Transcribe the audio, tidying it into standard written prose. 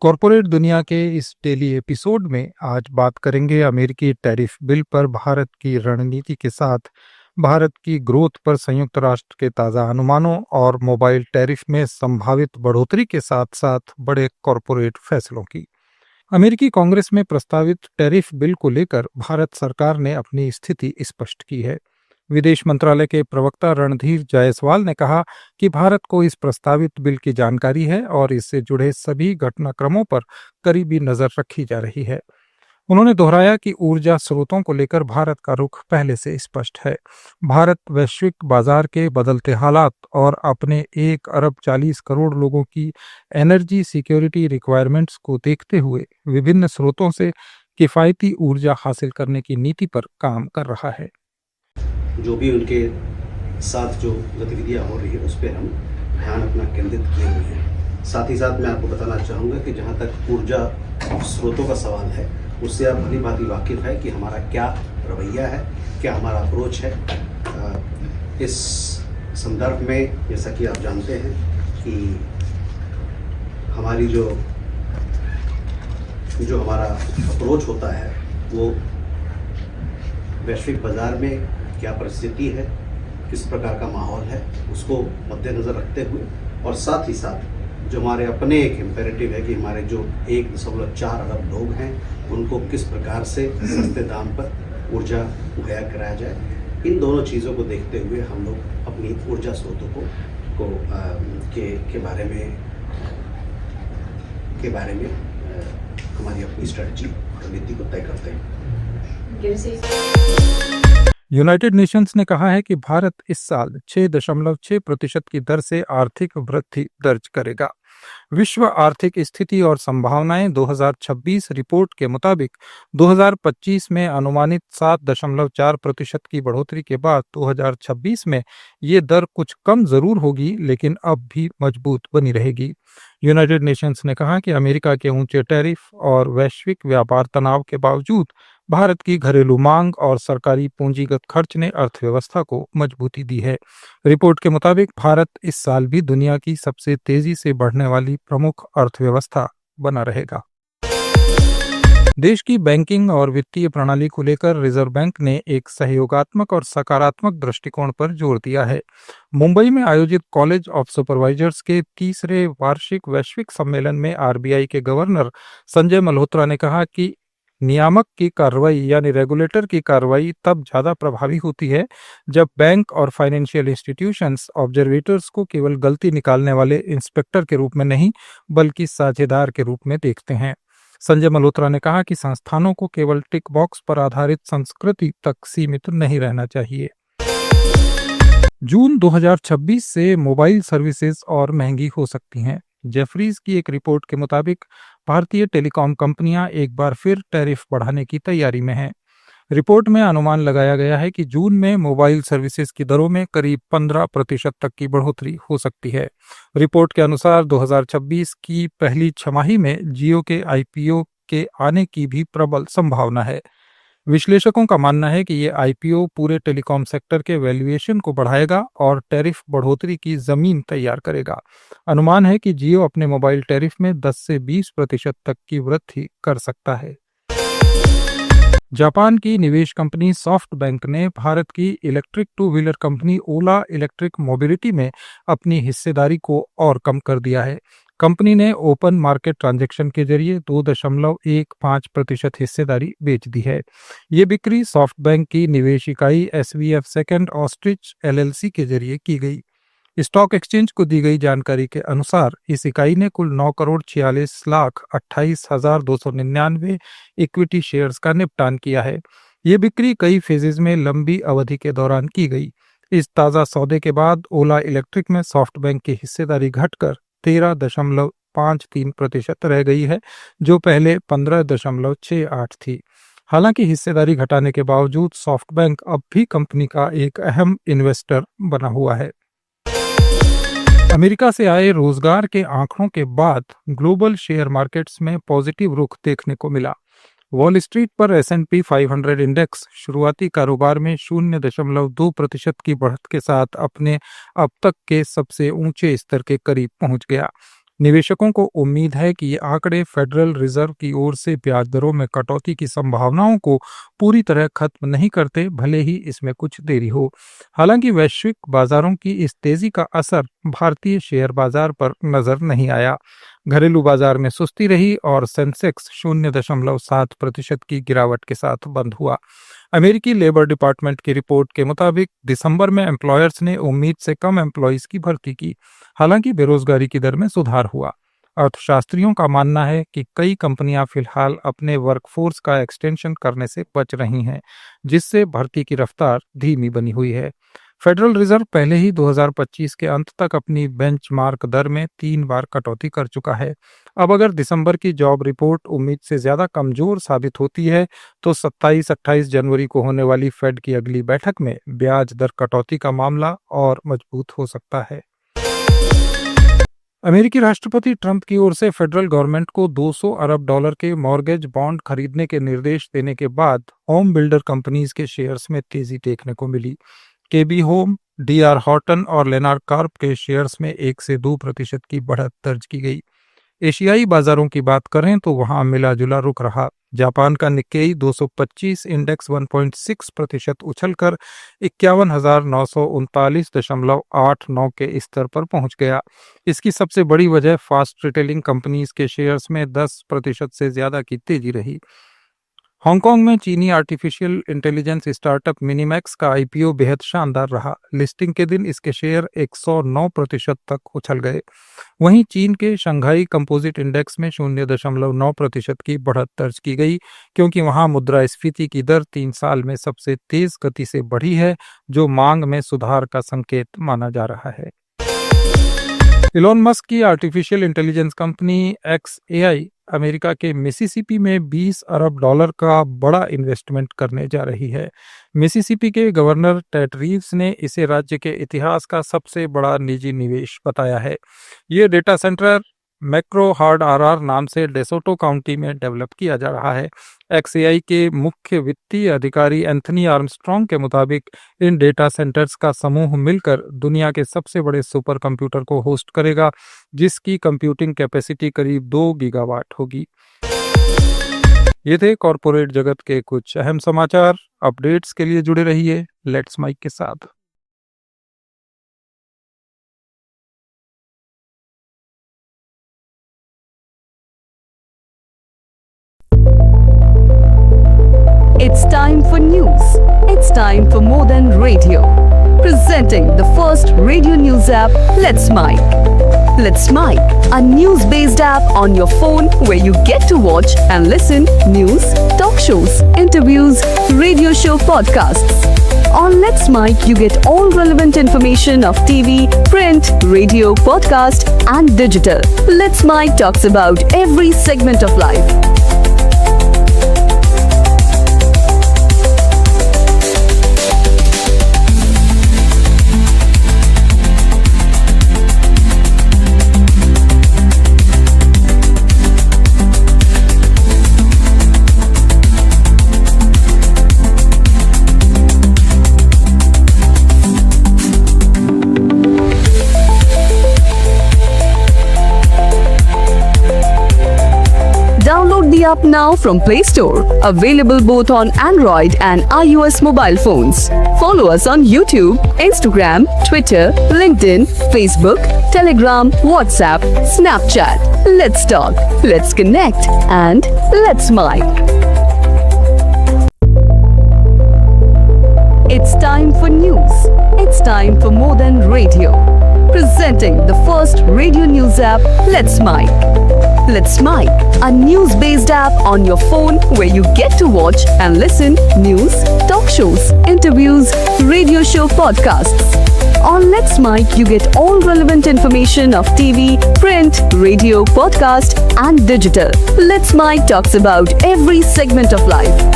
Corporate दुनिया के इस डेली एपिसोड में आज बात करेंगे अमेरिकी टैरिफ बिल पर भारत की रणनीति के साथ भारत की ग्रोथ पर संयुक्त राष्ट्र के ताज़ा अनुमानों और मोबाइल टैरिफ में संभावित बढ़ोतरी के साथ साथ बड़े कॉरपोरेट फैसलों की। अमेरिकी कांग्रेस में प्रस्तावित टैरिफ बिल को लेकर भारत सरकार ने अपनी स्थिति स्पष्ट की है। विदेश मंत्रालय के प्रवक्ता रणधीर जायसवाल ने कहा कि भारत को इस प्रस्तावित बिल की जानकारी है और इससे जुड़े सभी घटनाक्रमों पर करीबी नजर रखी जा रही है। उन्होंने दोहराया कि ऊर्जा स्रोतों को लेकर भारत का रुख पहले से स्पष्ट है। भारत वैश्विक बाजार के बदलते हालात और अपने 1 अरब 40 करोड़ लोगों की एनर्जी सिक्योरिटी रिक्वायरमेंट्स को देखते हुए विभिन्न स्रोतों से किफायती ऊर्जा हासिल करने की नीति पर काम कर रहा है। जो भी उनके साथ जो गतिविधियाँ हो रही है उस पर हम ध्यान अपना केंद्रित किए हुए हैं। साथ ही साथ मैं आपको बताना चाहूँगा कि जहाँ तक ऊर्जा स्रोतों का सवाल है उससे आप भली भांति वाकिफ़ है कि हमारा क्या रवैया है, क्या हमारा अप्रोच है। इस संदर्भ में जैसा कि आप जानते हैं कि हमारी जो हमारा अप्रोच होता है वो वैश्विक बाज़ार में क्या परिस्थिति है, किस प्रकार का माहौल है, उसको मद्देनज़र रखते हुए और साथ ही साथ जो हमारे अपने एक इम्पेरेटिव है कि हमारे जो 1.4 अरब लोग हैं उनको किस प्रकार से सस्ते दाम पर ऊर्जा मुहैया कराया जाए। इन दोनों चीज़ों को देखते हुए हम लोग अपनी ऊर्जा स्रोतों के बारे में हमारी अपनी स्ट्रेटजी रणनीति को तय करते हैं। यूनाइटेड नेशंस ने कहा है कि भारत इस साल 6.6% की दर से आर्थिक वृद्धि दर्ज करेगा। विश्व आर्थिक स्थिति और संभावनाएं 2026 रिपोर्ट के मुताबिक 2025 में अनुमानित 7.4% की बढ़ोतरी के बाद 2026 में ये दर कुछ कम जरूर होगी, लेकिन अब भी मजबूत बनी रहेगी। यूनाइटेड नेशंस ने कहा कि अमेरिका के ऊंचे टैरिफ और वैश्विक व्यापार तनाव के बावजूद भारत की घरेलू मांग और सरकारी पूंजीगत खर्च ने अर्थव्यवस्था को मजबूती दी है। रिपोर्ट के मुताबिक भारत इस साल भी दुनिया की सबसे तेजी से बढ़ने वाली प्रमुख अर्थव्यवस्था बना रहेगा। देश की बैंकिंग और वित्तीय प्रणाली को लेकर रिजर्व बैंक ने एक सहयोगात्मक और सकारात्मक दृष्टिकोण पर जोर दिया है। मुंबई में आयोजित कॉलेज ऑफ सुपरवाइजर्स के तीसरे वार्षिक वैश्विक सम्मेलन में आरबीआई के गवर्नर संजय मल्होत्रा ने कहा कि नियामक की कार्रवाई यानी रेगुलेटर की कार्रवाई तब ज्यादा प्रभावी होती है जब बैंक और फाइनेंशियल इंस्टीट्यूशंस ऑब्जर्वेटर्स को केवल गलती निकालने वाले इंस्पेक्टर के रूप में नहीं बल्कि साझेदार के रूप में देखते हैं। संजय मल्होत्रा ने कहा कि संस्थानों को केवल टिक बॉक्स पर आधारित संस्कृति तक सीमित नहीं रहना चाहिए। जून 2026 से मोबाइल सर्विसेज और महंगी हो सकती हैं। जेफरीज की एक रिपोर्ट के मुताबिक भारतीय टेलीकॉम कंपनियां एक बार फिर टैरिफ बढ़ाने की तैयारी में हैं। रिपोर्ट में अनुमान लगाया गया है कि जून में मोबाइल सर्विसेज की दरों में करीब 15% तक की बढ़ोतरी हो सकती है। रिपोर्ट के अनुसार 2026 की पहली छमाही में जियो के आईपीओ के आने की भी प्रबल संभावना है। विश्लेषकों का मानना है कि ये आईपीओ पूरे टेलीकॉम सेक्टर के वैल्यूएशन को बढ़ाएगा और टैरिफ बढ़ोतरी की जमीन तैयार करेगा। अनुमान है कि जियो अपने मोबाइल टैरिफ में 10 से 20% तक की वृद्धि कर सकता है। जापान की निवेश कंपनी सॉफ्टबैंक ने भारत की इलेक्ट्रिक टू व्हीलर कंपनी ओला इलेक्ट्रिक मोबिलिटी में अपनी हिस्सेदारी को और कम कर दिया है। कंपनी ने ओपन मार्केट ट्रांजैक्शन के जरिए 2.15% हिस्सेदारी बेच दी है। ये बिक्री सॉफ्टबैंक की निवेश इकाई SVF सेकंड ऑस्ट्रिच LLC के जरिए की गई। स्टॉक एक्सचेंज को दी गई जानकारी के अनुसार इस इकाई ने कुल 9,46,28,299 इक्विटी शेयर्स का निपटान किया है। ये बिक्री कई फेजेज में लंबी अवधि के दौरान की गई। इस ताज़ा सौदे के बाद ओला इलेक्ट्रिक में सॉफ्टबैंक की हिस्सेदारी घटकर 13.53% रह गई है, जो पहले 15.68 थी। हालांकि हिस्सेदारी घटाने के बावजूद सॉफ्टबैंक अब भी कंपनी का एक अहम इन्वेस्टर बना हुआ है। अमेरिका से आए रोजगार के आंकड़ों के बाद ग्लोबल शेयर मार्केट्स में पॉजिटिव रुख देखने को मिला। वॉल स्ट्रीट पर S&P 500 इंडेक्स शुरुआती कारोबार में 0.2% की बढ़त के साथ अपने अब तक के सबसे ऊंचे स्तर के करीब पहुंच गया। निवेशकों को उम्मीद है कि ये आंकड़े फेडरल रिजर्व की ओर से ब्याज दरों में कटौती की संभावनाओं को पूरी तरह खत्म नहीं करते, भले ही इसमें कुछ देरी हो। हालांकि वैश्विक बाजारों की इस तेजी का असर भारतीय शेयर बाजार पर नजर नहीं आया। घरेलू बाजार में सुस्ती रही और सेंसेक्स 0.7% की गिरावट के साथ बंद हुआ। अमेरिकी लेबर डिपार्टमेंट की रिपोर्ट के मुताबिक दिसंबर में एम्प्लॉयर्स ने उम्मीद से कम एम्प्लॉयज की भर्ती की, हालांकि बेरोजगारी की दर में सुधार हुआ। अर्थशास्त्रियों का मानना है कि कई कंपनियां फिलहाल अपने वर्कफोर्स का एक्सटेंशन करने से बच रही हैं, जिससे भर्ती की रफ्तार धीमी बनी हुई है। फेडरल रिजर्व पहले ही 2025 के अंत तक अपनी बेंचमार्क दर में 3 बार कटौती कर चुका है। अब अगर दिसंबर की जॉब रिपोर्ट उम्मीद से ज्यादा कमजोर साबित होती है तो 27-28 जनवरी को होने वाली फेड की अगली बैठक में ब्याज दर कटौती का मामला और मजबूत हो सकता है। अमेरिकी राष्ट्रपति ट्रंप की ओर से फेडरल गवर्नमेंट को $200 अरब के मॉर्गेज बॉन्ड खरीदने के निर्देश देने के बाद होम बिल्डर कंपनीज के शेयर्स में तेजी देखने को मिली। केबी होम, डीआर हॉर्टन और लेनार्ड कॉर्प के शेयर्स में 1 से 2% की बढ़त दर्ज की गई। एशियाई बाजारों की बात करें तो वहां मिला जुला रुख रहा। जापान का निक्केई 225 इंडेक्स 1.6% उछलकर 51,939.89 के स्तर पर पहुंच गया। इसकी सबसे बड़ी वजह फास्ट रिटेलिंग कंपनीज के शेयर्स में 10% से ज्यादा की तेजी रही। हांगकांग में चीनी आर्टिफिशियल इंटेलिजेंस स्टार्टअप मिनीमैक्स का आईपीओ बेहद शानदार रहा। लिस्टिंग के दिन इसके शेयर 109% तक उछल गए। वहीं चीन के शंघाई कंपोजिट इंडेक्स में 0.9% की बढ़त दर्ज की गई, क्योंकि वहां मुद्रास्फीति की दर 3 साल में सबसे तेज गति से बढ़ी है, जो मांग में सुधार का संकेत माना जा रहा है। इलॉन मस्क की artificial intelligence company XAI America के मिसिसिपी में $20 अरब का बड़ा इन्वेस्टमेंट करने जा रही है। मिसिसिपी के गवर्नर टेड रीव्स ने इसे राज्य के इतिहास का सबसे बड़ा निजी निवेश बताया है। ये data centre macro hard RR नाम से डेसोटो काउंटी में डेवलप किया जा रहा है। XAI के मुख्य वित्तीय अधिकारी एंथनी आर्मस्ट्रॉन्ग के मुताबिक इन डेटा सेंटर्स का समूह मिलकर दुनिया के सबसे बड़े सुपर कंप्यूटर को होस्ट करेगा, जिसकी कंप्यूटिंग कैपेसिटी करीब 2 गीगावाट होगी। ये थे कॉरपोरेट जगत के कुछ अहम समाचार। अपडेट्स के लिए जुड़े रहिए लेट्स माइक के साथ। It's time for news. It's time for more than radio. Presenting the first radio news app, Let's Mic. Let's Mic, a news-based app on your phone where you get to watch and listen news, talk shows, interviews, radio show podcasts. On Let's Mic, you get all relevant information of TV, print, radio, podcast, and digital. Let's Mic talks about every segment of life. Download the app now from Play Store. Available both on Android and iOS mobile phones. Follow us on YouTube, Instagram, Twitter, LinkedIn, Facebook, Telegram, WhatsApp, Snapchat. Let's talk, let's connect, and let's mic. It's time for news. It's time for more than radio. Presenting the first radio news app, Let's Mic. Let's Mic, a news-based app on your phone where you get to watch and listen news, talk shows, interviews, radio show podcasts. On Let's Mic, you get all relevant information of TV, print, radio, podcast, and digital. Let's Mic talks about every segment of life.